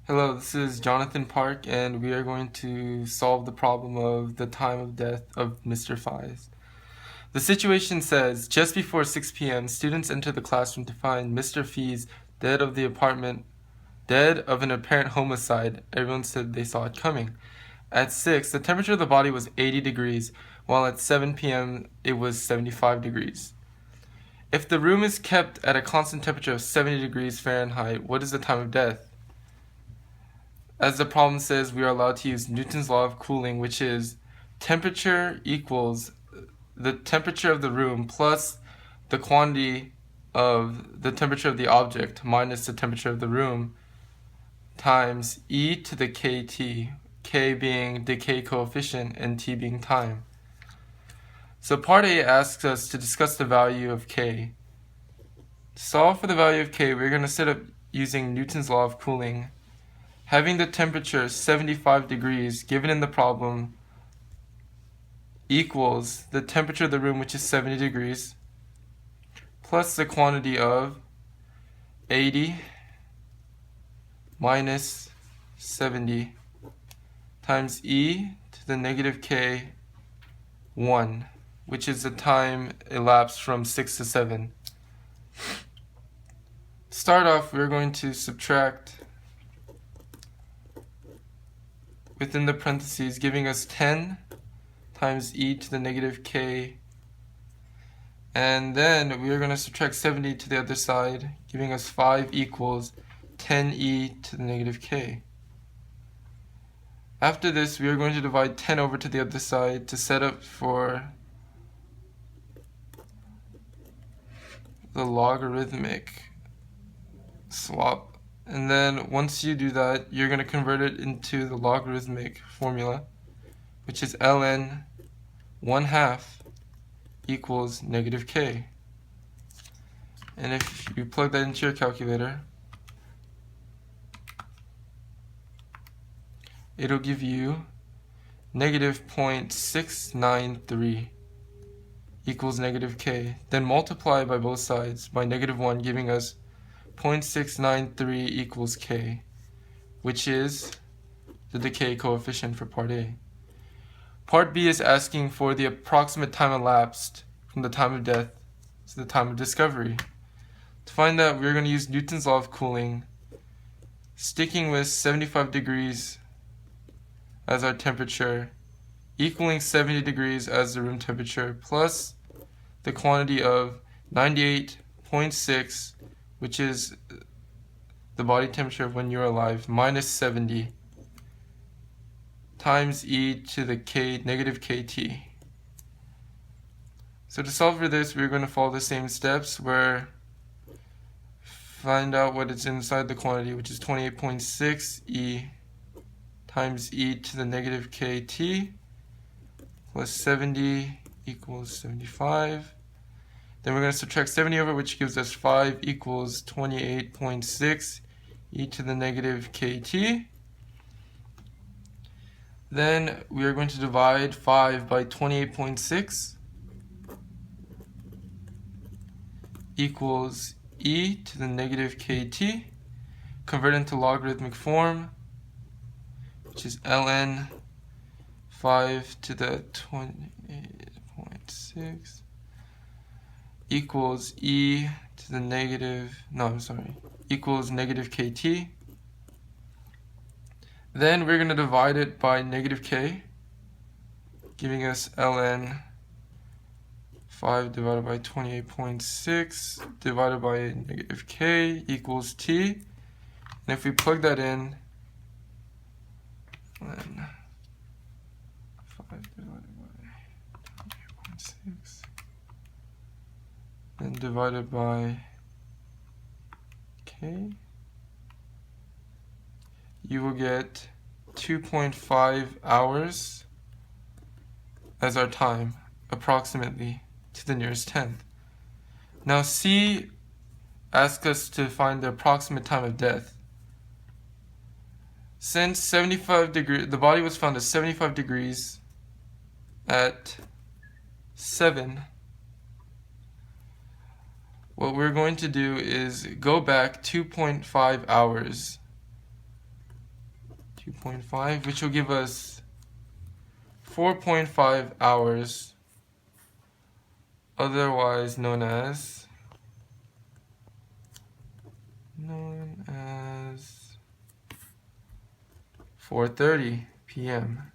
Hello, this is Jonathan Park, and we are going to solve the problem of the time of death of Mr. Fies. The situation says, just before 6 p.m., students enter the classroom to find Mr. Fies dead dead of an apparent homicide. Everyone said they saw it coming. At 6, the temperature of the body was 80 degrees, while at 7 p.m. it was 75 degrees. If the room is kept at a constant temperature of 70 degrees Fahrenheit, what is the time of death? As the problem says, we are allowed to use Newton's law of cooling, which is temperature equals the temperature of the room plus the quantity of the temperature of the object minus the temperature of the room times e to the kt, k being decay coefficient and t being time. So part A asks us to discuss the value of k. To solve for the value of k, we're going to set up using Newton's law of cooling. Having the temperature 75 degrees given in the problem equals the temperature of the room, which is 70 degrees, plus the quantity of 80 minus 70 times e to the negative k 1, which is the time elapsed from 6 to 7. To start off, we're going to subtract within the parentheses, giving us 10 times e to the negative k, and then we are going to subtract 70 to the other side, giving us 5 equals 10e to the negative k. After this, we are going to divide 10 over to the other side to set up for the logarithmic swap. And then once you do that, you're going to convert it into the logarithmic formula, which is ln 1/2 equals negative k. And if you plug that into your calculator, it'll give you negative 0.693 equals negative k. Then multiply by both sides by negative 1, giving us 0.693 equals k, which is the decay coefficient for part A. Part B is asking for the approximate time elapsed from the time of death to the time of discovery. To find that, we're going to use Newton's law of cooling, sticking with 75 degrees as our temperature, equaling 70 degrees as the room temperature, plus the quantity of 98.6, which is the body temperature of when you're alive, minus 70 times e to the k negative kt. So to solve for this, we're going to follow the same steps where find out what is inside the quantity, which is 28.6 e times e to the negative kt plus 70 equals 75. Then we're going to subtract 70 over, which gives us 5 equals 28.6 e to the negative kt. Then we are going to divide 5 by 28.6 equals e to the negative kt. Convert into logarithmic form, which is ln 5 to the 28.6 equals e to the equals negative kt. Then we're going to divide it by negative k, giving us ln 5 divided by 28.6 divided by negative k equals t. And if we plug that in, then 5 divided by 28.6 then divided by k, you will get 2.5 hours as our time, approximately, to the nearest tenth. Now C asks us to find the approximate time of death. Since 75 degrees, the body was found at 75 degrees at 7, what we're going to do is go back 2.5 hours 2.5, which will give us 4.5 hours, otherwise known as 4:30 p.m.